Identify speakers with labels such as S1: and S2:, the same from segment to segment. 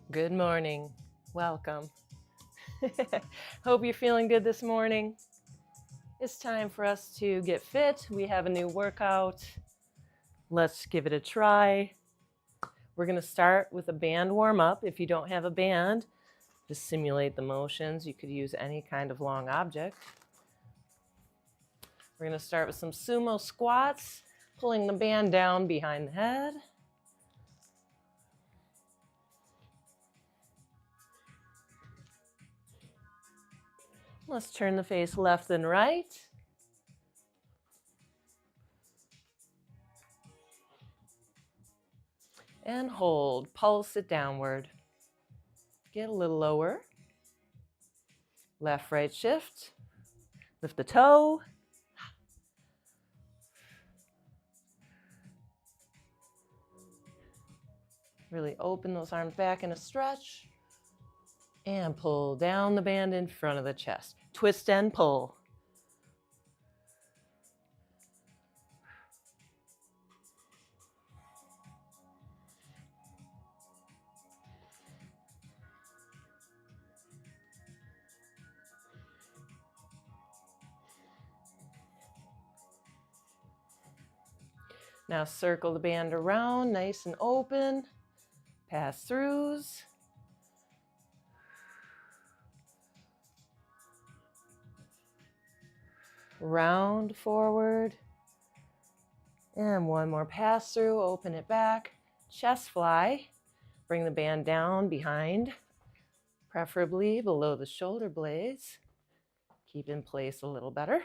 S1: Good morning. Welcome. Hope you're feeling good this morning. It's time for us to get fit. We have a new workout. Let's give it a try. We're going to start with a band warm-up. If you don't have a band, just simulate the motions. You could use any kind of long object. We're going to start with some sumo squats, pulling the band down behind the head. Let's turn the face left and right. And hold. Pulse it downward. Get a little lower. Left, right shift. Lift the toe. Really open those arms back in a stretch. And pull down the band in front of the chest. Twist and pull. Now circle the band around, nice and open. Pass-throughs. Round forward. And one more pass-through, open it back. Chest fly. Bring the band down behind, preferably below the shoulder blades. Keep in place a little better.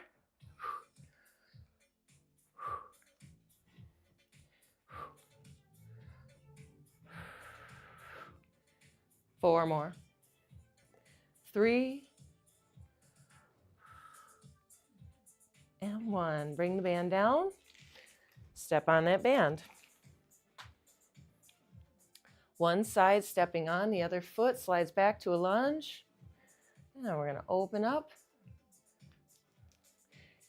S1: Four more. 3. And 1. Bring the band down. Step on that band. One side stepping on, the other foot slides back to a lunge. And then we're going to open up.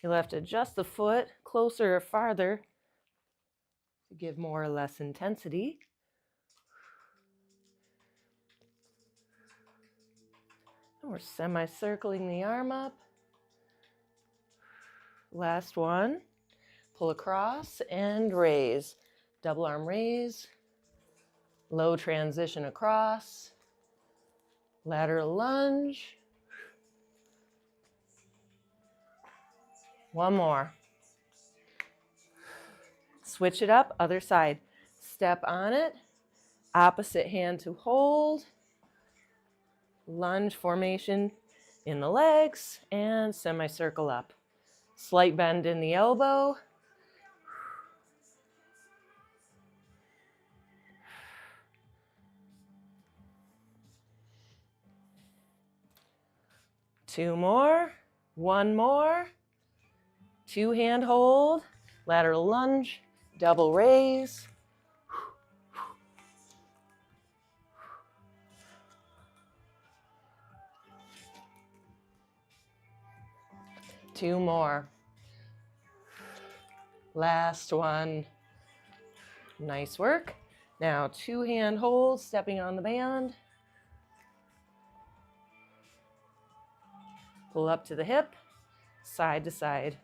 S1: You'll have to adjust the foot closer or farther to give more or less intensity. And we're semicircling the arm up. Last one. Pull across and raise. Double arm raise. Low transition across. Lateral lunge. One more. Switch it up, other side. Step on it. Opposite hand to hold. Lunge formation in the legs and semicircle up. Slight bend in the elbow. Two more. One more. Two hand hold. Lateral lunge. Double raise. Two more. Last one. Nice work. Now two hand holds, stepping on the band. Pull up to the hip, side to side.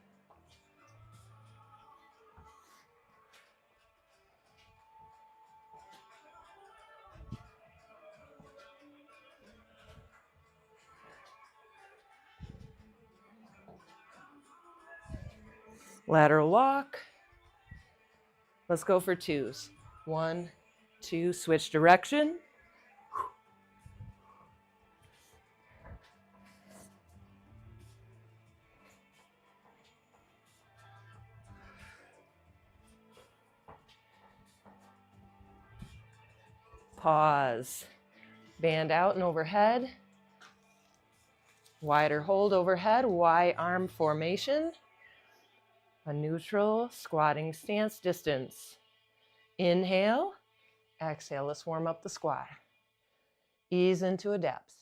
S1: Lateral walk. Let's go for twos. 1, 2, switch direction. Pause. Band out and overhead. Wider hold overhead, Y arm formation. A neutral squatting stance distance. Inhale, exhale. Let's warm up the squat. Ease into a depth.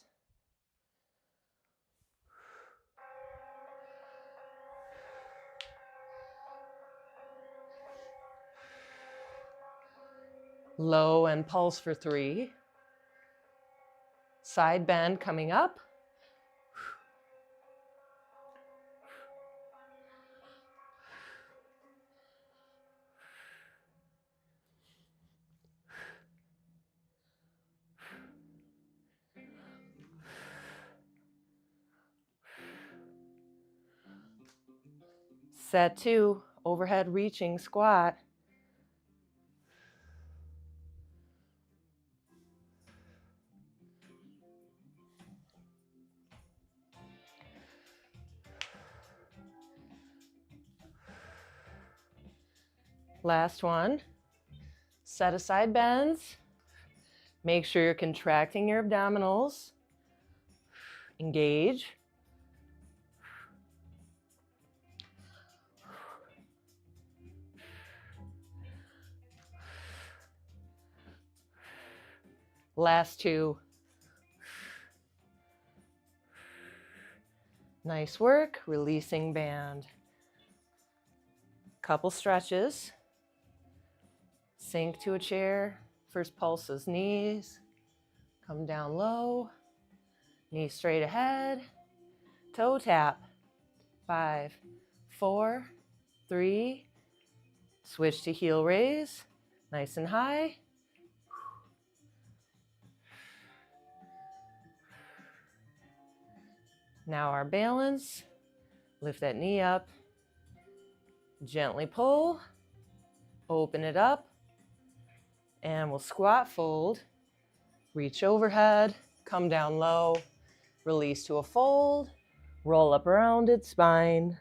S1: Low and pulse for 3. Side bend coming up. Set 2, overhead reaching squat. Last one. Set aside bends. Make sure you're contracting your abdominals. Engage. Last 2. Nice work. Releasing band. Couple stretches. Sink to a chair. First pulses knees. Come down low. Knees straight ahead. Toe tap. 5, 4, 3. Switch to heel raise. Nice and high. Now our balance. Lift that knee up. Gently pull. Open it up. And we'll squat fold. Reach overhead. Come down low. Release to a fold. Roll up rounded spine.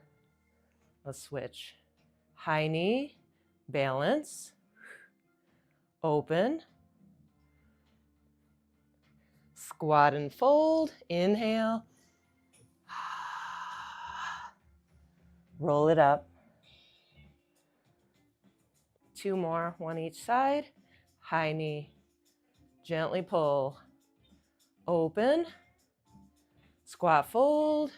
S1: Let's switch. High knee. Balance. Open. Squat and fold. Inhale. Roll it up. 2 more, 1 each side. High knee. Gently pull. Open. Squat fold.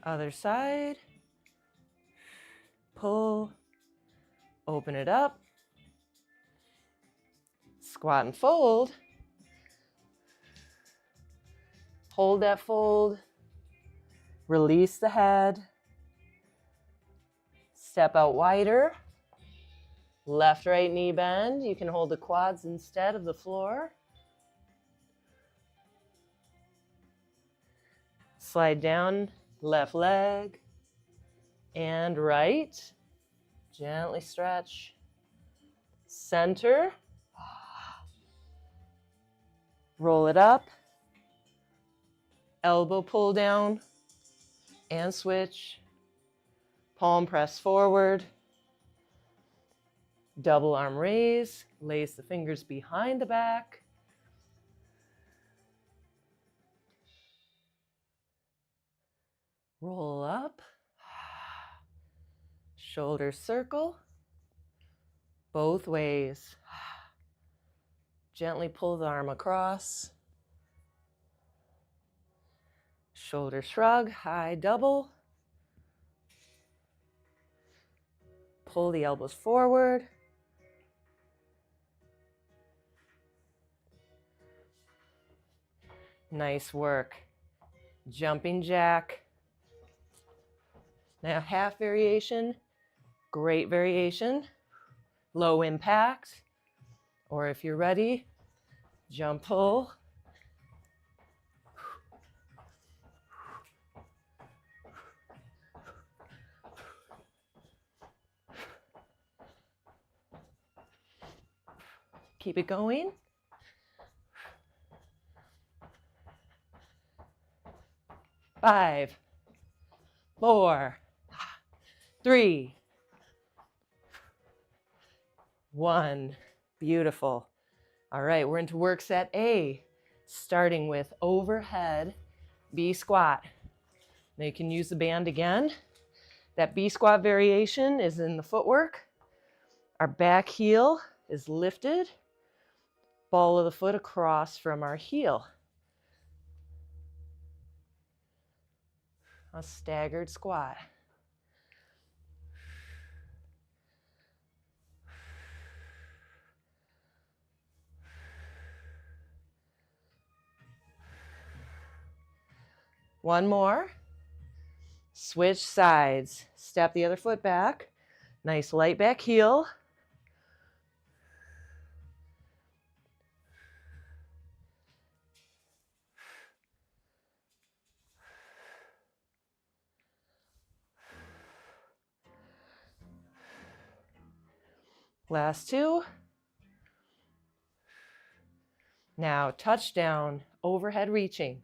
S1: Other side. Pull. Open it up. Squat and fold. Hold that fold. Release the head. Step out wider. Left, right knee bend. You can hold the quads instead of the floor. Slide down, left leg and right. Gently stretch. Center. Roll it up. Elbow pull down and switch. Palm press forward. Double arm raise. Lace the fingers behind the back. Roll up. Shoulders circle. Both ways. Gently pull the arm across. Shoulder shrug, high double. Pull the elbows forward. Nice work. Jumping jack. Now half variation, great variation, low impact, or if you're ready, jump pull. Keep it going. Five, 4, 3, 1. Beautiful. All right, we're into work set A, starting with overhead B squat. Now you can use the band again. That B squat variation is in the footwork. Our back heel is lifted. Ball of the foot across from our heel. A staggered squat. One more. Switch sides. Step the other foot back. Nice light back heel. Last two. Now touchdown, overhead reaching.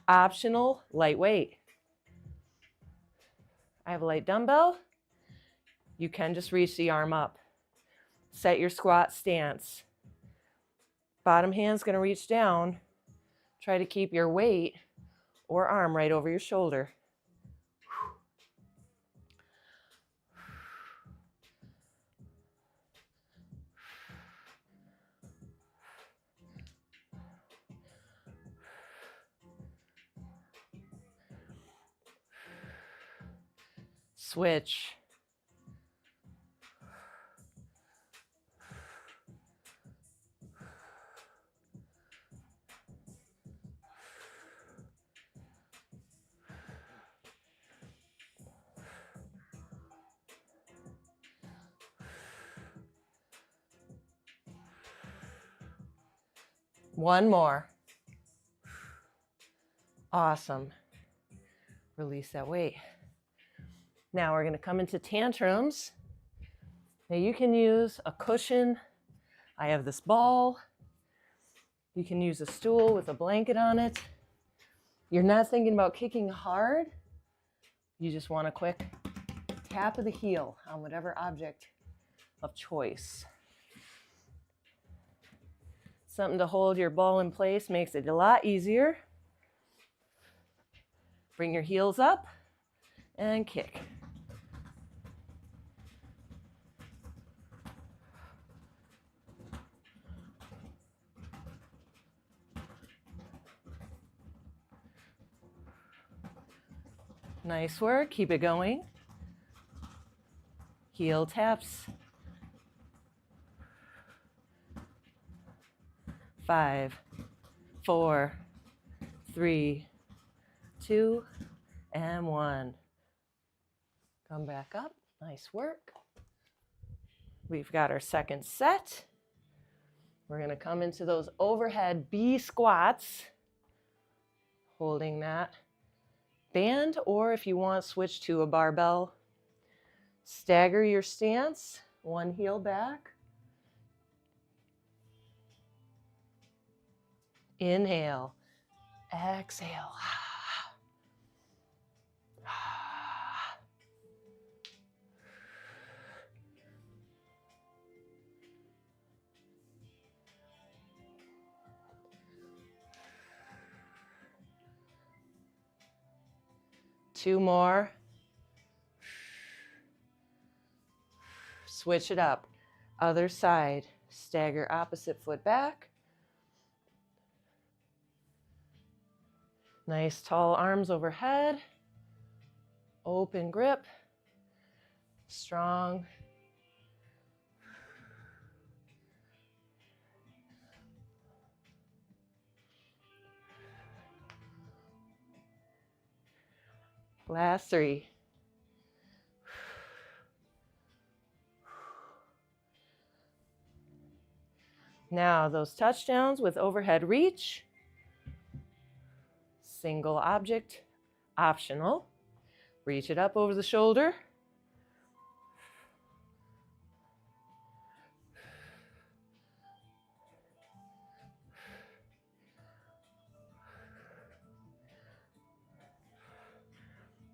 S1: Optional, lightweight. I have a light dumbbell. You can just reach the arm up. Set your squat stance. Bottom hand's going to reach down. Try to keep your weight or arm right over your shoulder. Switch. One more. Awesome. Release that weight. Now we're going to come into tantrums. Now you can use a cushion. I have this ball. You can use a stool with a blanket on it. You're not thinking about kicking hard. You just want a quick tap of the heel on whatever object of choice. Something to hold your ball in place makes it a lot easier. Bring your heels up and kick. Nice work. Keep it going. Heel taps. 5, 4, 3, 2, and 1. Come back up. Nice work. We've got our second set. We're going to come into those overhead B squats, holding that band, or if you want, switch to a barbell. Stagger your stance, one heel back. Inhale, exhale. Two more. Switch it up. Other side. Stagger opposite foot back. Nice tall arms overhead. Open grip. Strong. Last 3. Now those touchdowns with overhead reach. Single object, optional. Reach it up over the shoulder.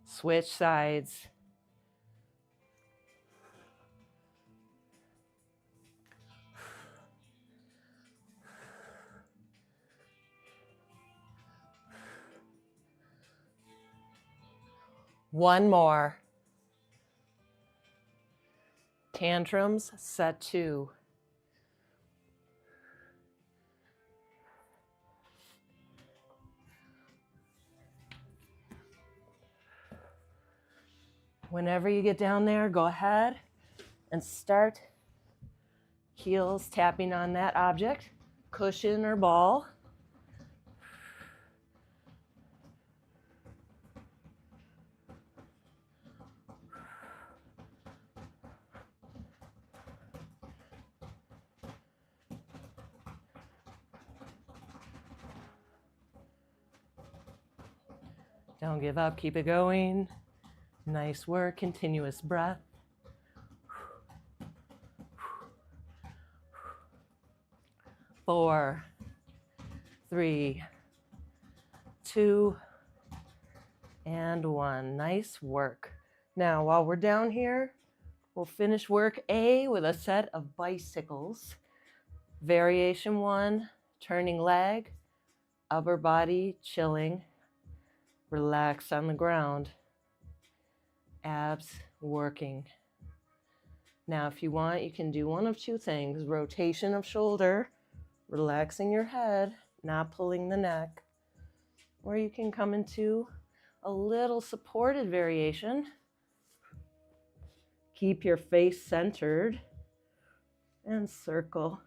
S1: Switch sides. One more. Tantrums, set 2. Whenever you get down there, go ahead and start heels tapping on that object, cushion or ball. Don't give up, keep it going. Nice work, continuous breath. 4, 3, 2, and 1. Nice work. Now, while we're down here, we'll finish work A with a set of bicycles. Variation 1, turning leg, upper body chilling, relax on the ground, abs working. Now, if you want, you can do one of two things: rotation of shoulder, relaxing your head, not pulling the neck, or you can come into a little supported variation. Keep your face centered and circle.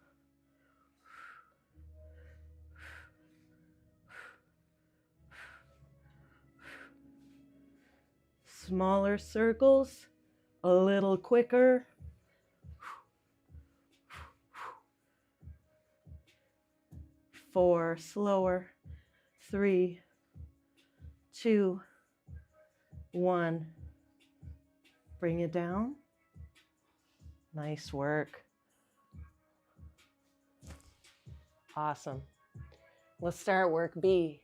S1: Smaller circles, a little quicker. 4, slower. 3, 2, 1. Bring it down. Nice work. Awesome. Let's start work B.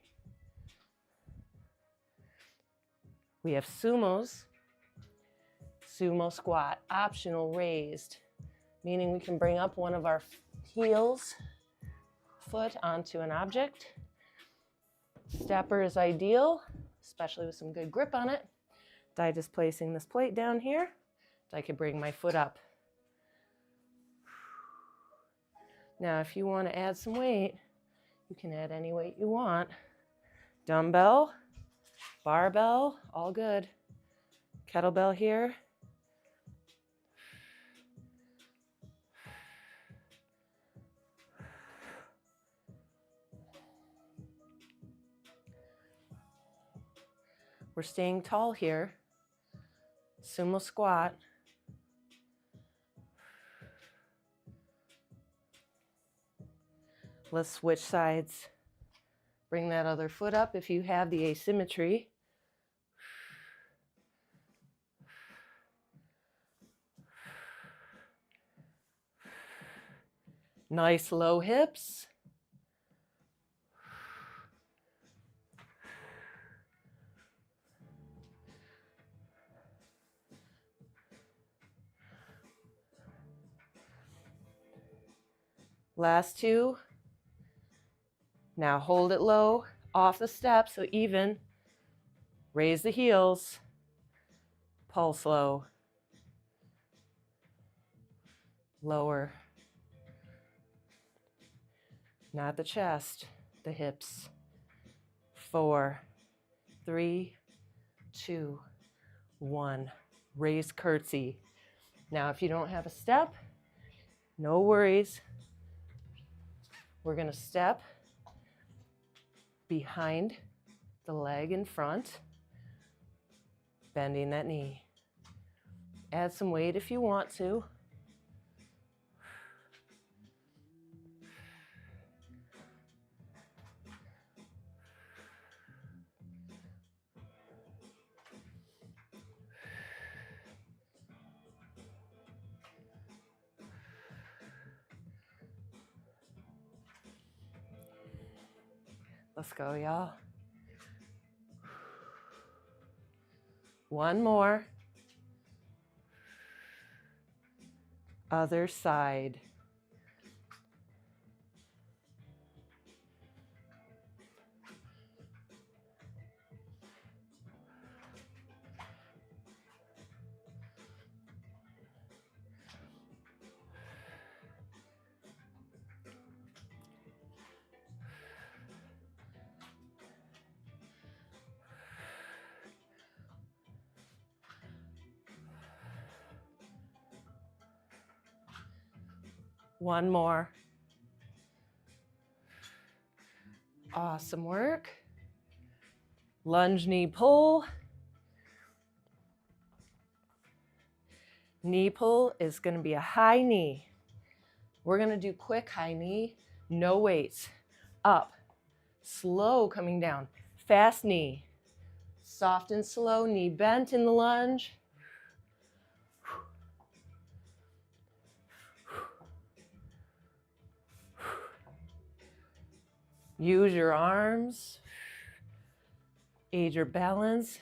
S1: We have sumos. Sumo squat, optional raised, meaning we can bring up one of our heels, foot onto an object. Stepper is ideal, especially with some good grip on it. I just placing this plate down here, so I could bring my foot up. Now, if you want to add some weight, you can add any weight you want. Dumbbell, barbell, all good. Kettlebell here. We're staying tall here. Sumo squat. Let's switch sides. Bring that other foot up if you have the asymmetry. Nice low hips. Last 2. Now hold it low, off the step, so even. Raise the heels. Pulse low. Lower. Not the chest, the hips. 4, 3, 2, 1. Raise curtsy. Now, if you don't have a step, no worries. We're going to step behind the leg in front, bending that knee. Add some weight if you want to. Let's go, y'all. 1 more. Other side. One more. Awesome work. Lunge, knee pull. Knee pull is going to be a high knee. We're going to do quick high knee, no weights. Up, slow coming down, fast knee, Soft and slow, knee bent in the lunge. Use your arms, aid your balance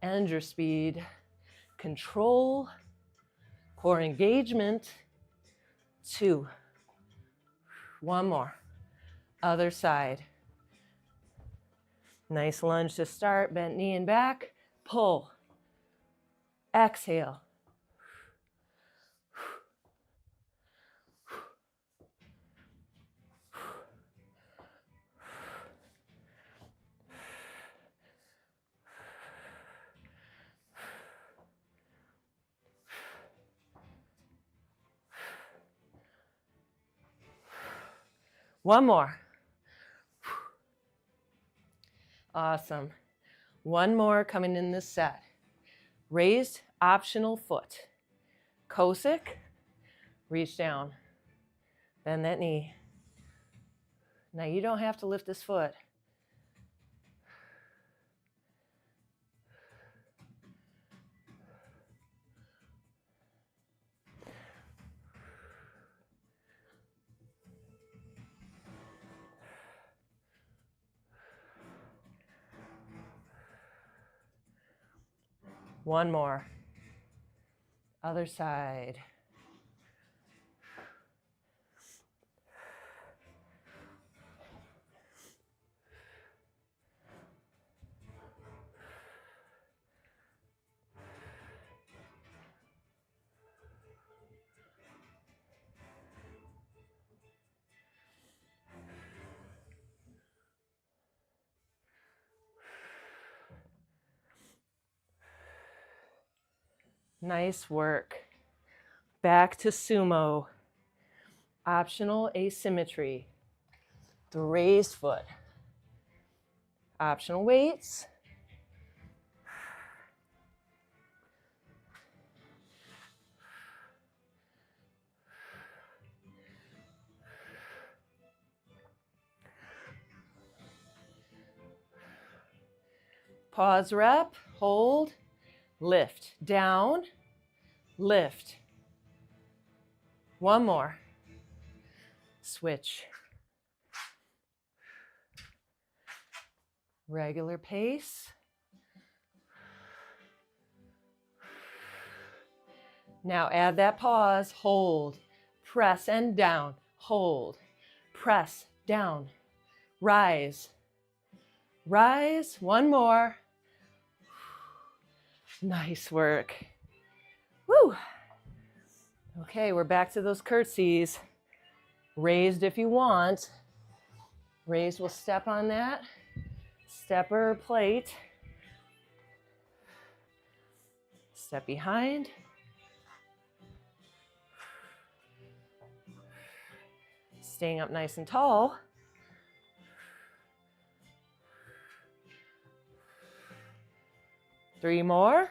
S1: and your speed. Control, core engagement. 2. 1 more. Other side. Nice lunge to start, bent knee and back. Pull. Exhale. One more. Awesome. One more coming in this set. Raised optional foot. Cossack. Reach down. Bend that knee. Now you don't have to lift this foot. One more. Other side. Nice work. Back to sumo. Optional asymmetry. The raised foot. Optional weights. Pause rep, hold, lift, down, lift. One more. Switch. Regular pace. Now add that pause, hold, press and down, hold, press, down, rise, rise, one more. Nice work. Woo. Okay, we're back to those curtsies. Raised if you want. Raised, we'll step on that. Stepper plate. Step behind. Staying up nice and tall. Three more.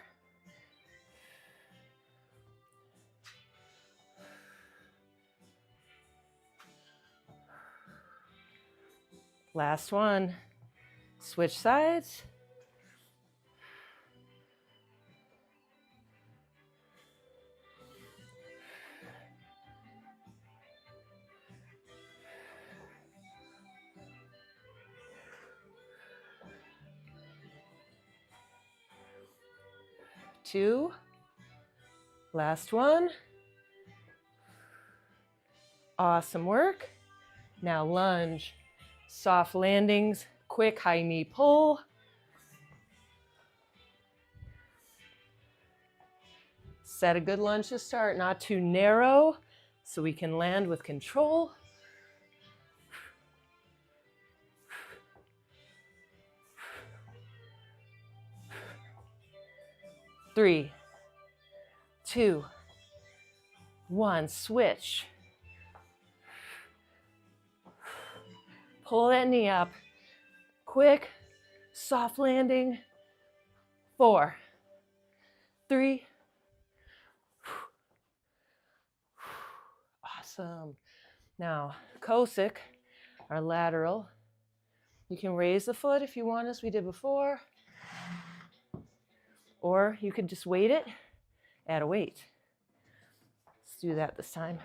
S1: Last one. Switch sides. Two. Last one. Awesome work. Now lunge. Soft landings, quick high knee pull. Set a good lunge to start, not too narrow, so we can land with control. Three, two, one, switch. Pull that knee up. Quick, soft landing. 4, 3. Awesome. Now, Cossack, our lateral. You can raise the foot if you want, as we did before. Or you could just weight it, add a weight. Let's do that this time.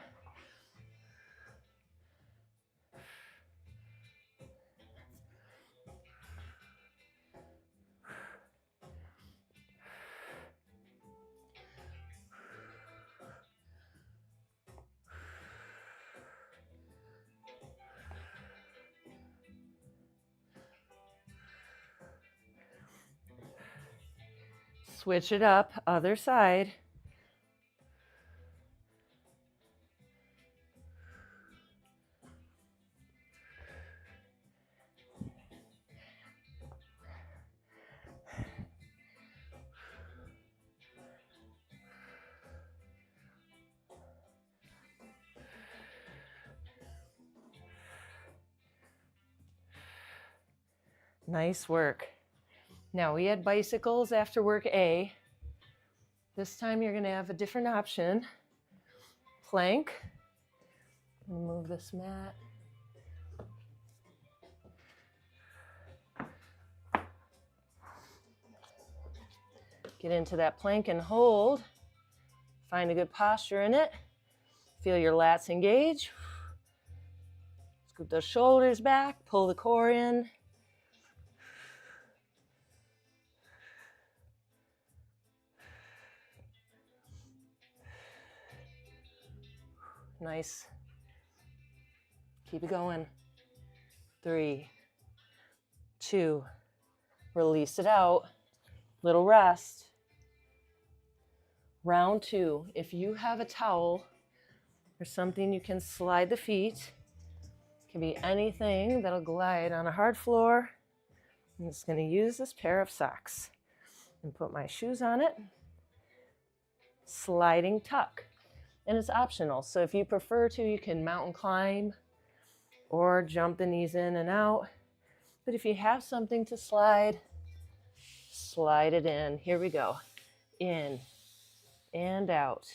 S1: Switch it up, other side. Nice work. Now we had bicycles after work A. This time you're going to have a different option. Plank. Move this mat. Get into that plank and hold. Find a good posture in it. Feel your lats engage. Scoop those shoulders back. Pull the core in. Nice. Keep it going. 3, 2, release it out. Little rest. Round 2. If you have a towel or something, you can slide the feet. It can be anything that'll glide on a hard floor. I'm just going to use this pair of socks and put my shoes on it. Sliding tuck. And it's optional. So if you prefer to, you can mountain climb or jump the knees in and out. But if you have something to slide, slide it in. Here we go. In and out.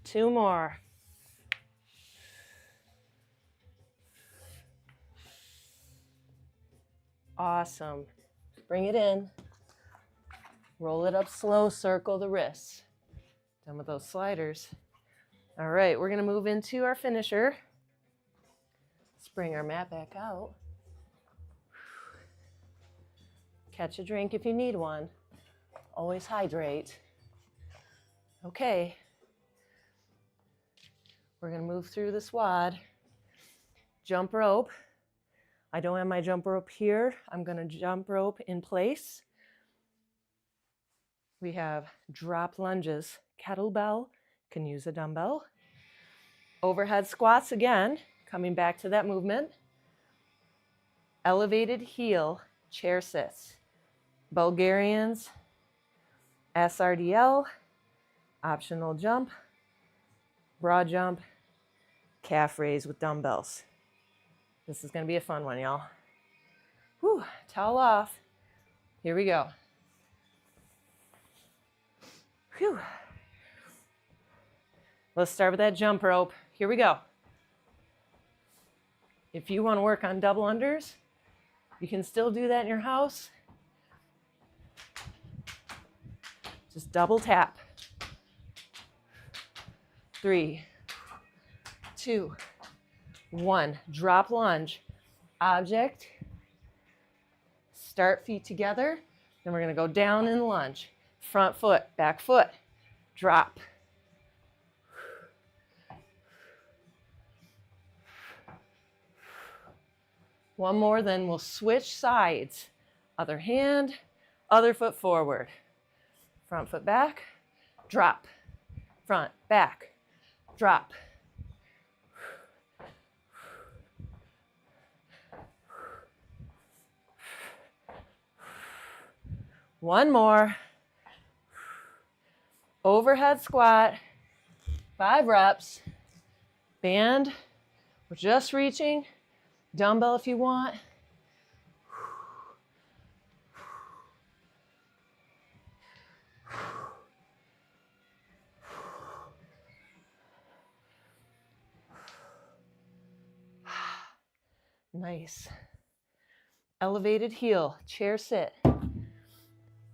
S1: Two more. Awesome. Bring it in. Roll it up slow, circle the wrists. Done with those sliders. All right, we're gonna move into our finisher. Let's bring our mat back out. Catch a drink if you need one. Always hydrate. Okay. We're going to move through this WOD. Jump rope. I don't have my jump rope here. I'm going to jump rope in place. We have drop lunges. Kettlebell, can use a dumbbell. Overhead squats again, coming back to that movement. Elevated heel, chair sits. Bulgarians, SRDL, optional jump, broad jump, calf raise with dumbbells. This is going to be a fun one, y'all. Whew, towel off. Here we go. Whew. Let's start with that jump rope. Here we go. If you want to work on double unders, you can still do that in your house. Just double tap. 3, 2, 1. Drop lunge. Object. Start feet together. Then we're going to go down and lunge. Front foot, back foot. Drop. One more, then we'll switch sides. Other hand, other foot forward. Front foot back. Drop. Front, back. Drop. One more. Overhead squat. 5 reps. Band. We're just reaching Dumbbell if you want. Nice. Elevated heel, chair sit.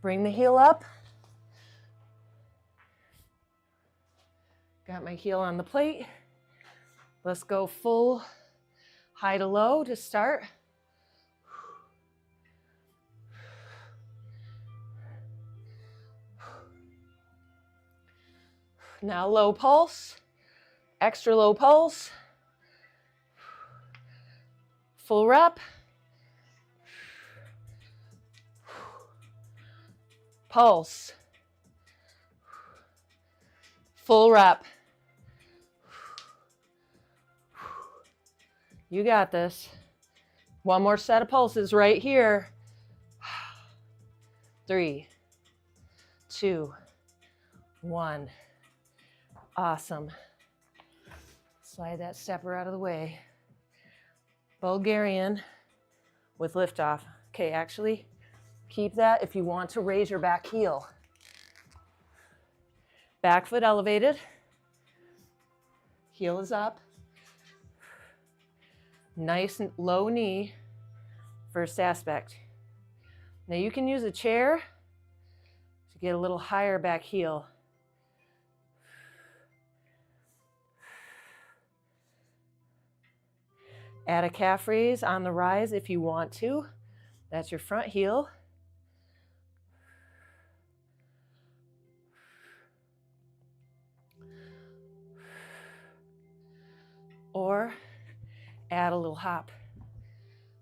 S1: Bring the heel up. Got my heel on the plate. Let's go full high to low to start. Now low pulse, extra low pulse. Full rep. Pulse. Full rep. You got this. One more set of pulses right here. 3, 2, 1. Awesome. Slide that stepper out of the way. Bulgarian with liftoff. Okay, actually, keep that if you want to raise your back heel. Back foot elevated. Heel is up. Nice low knee, first aspect. Now you can use a chair to get a little higher back heel. Add a calf raise on the rise if you want to. That's your front heel. Or add a little hop.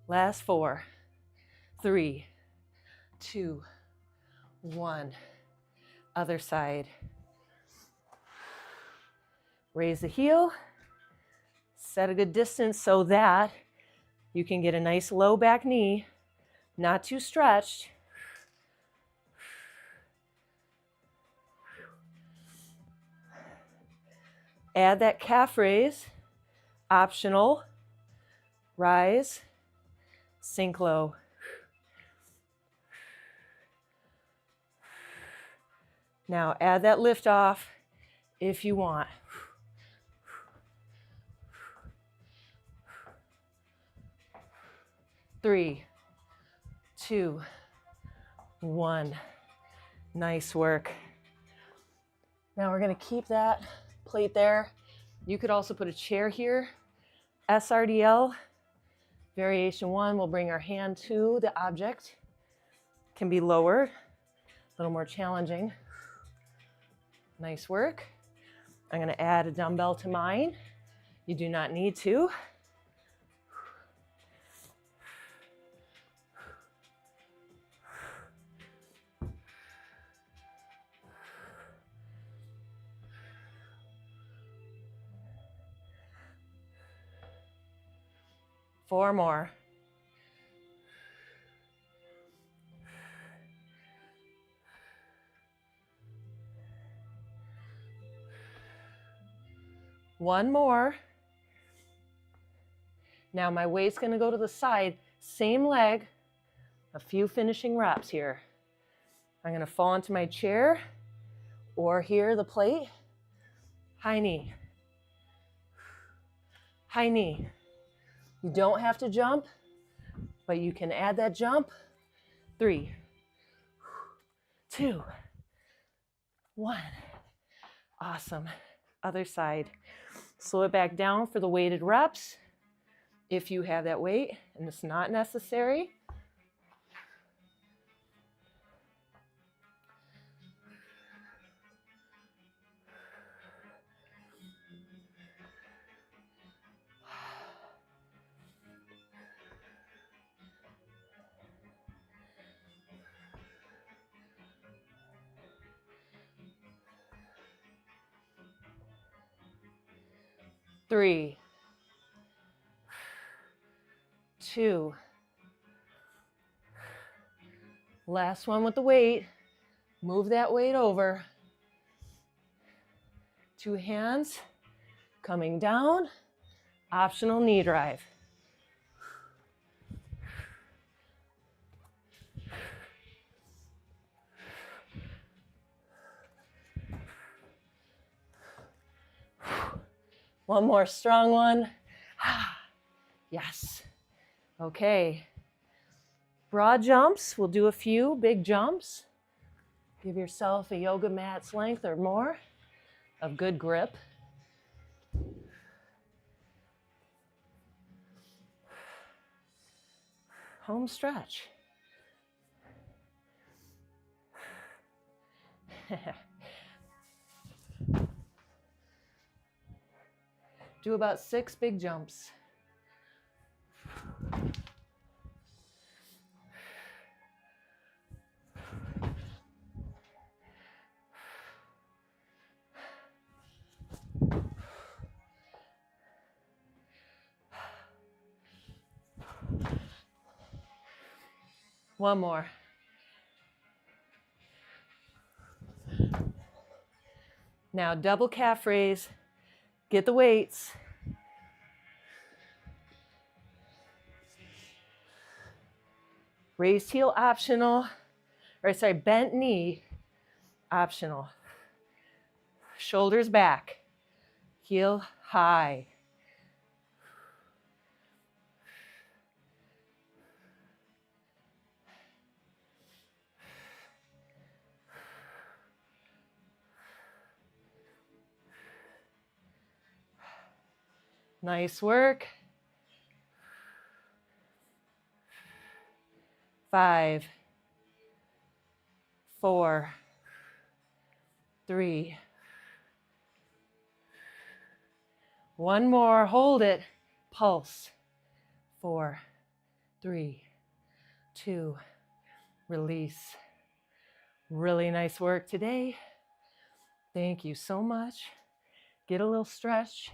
S1: Last 4, 3, 2, 1. Other side. Raise the heel. Set a good distance so that you can get a nice low back knee, not too stretched. Add that calf raise, optional, rise, sink low. Now add that lift off if you want. 3, 2, 1. Nice work. Now we're going to keep that plate there. You could also put a chair here. SRDL, variation 1, we'll bring our hand to the object. Can be lower, a little more challenging. Nice work. I'm going to add a dumbbell to mine. You do not need to. Four more. One more. Now my weight's going to go to the side, same leg, a few finishing reps here. I'm going to fall into my chair or here the plate. High knee. High knee. You don't have to jump, but you can add that jump. 3, 2, 1. Awesome. Other side. Slow it back down for the weighted reps if you have that weight and it's not necessary. Three, 2. Last one with the weight. Move that weight over. 2 hands coming down. Optional knee drive. One more strong one. Yes. Okay. Broad jumps. We'll do a few big jumps. Give yourself a yoga mat's length or more of good grip. Home stretch. Do about 6 big jumps. One more. Now double calf raise. Get the weights. Raised heel optional, or sorry, bent knee optional. Shoulders back, heel high. Nice work. 5, 4, 3. One more, hold it. Pulse. 4, 3, 2, release. Really nice work today. Thank you so much. Get a little stretch,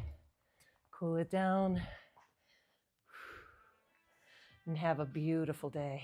S1: cool it down, and have a beautiful day.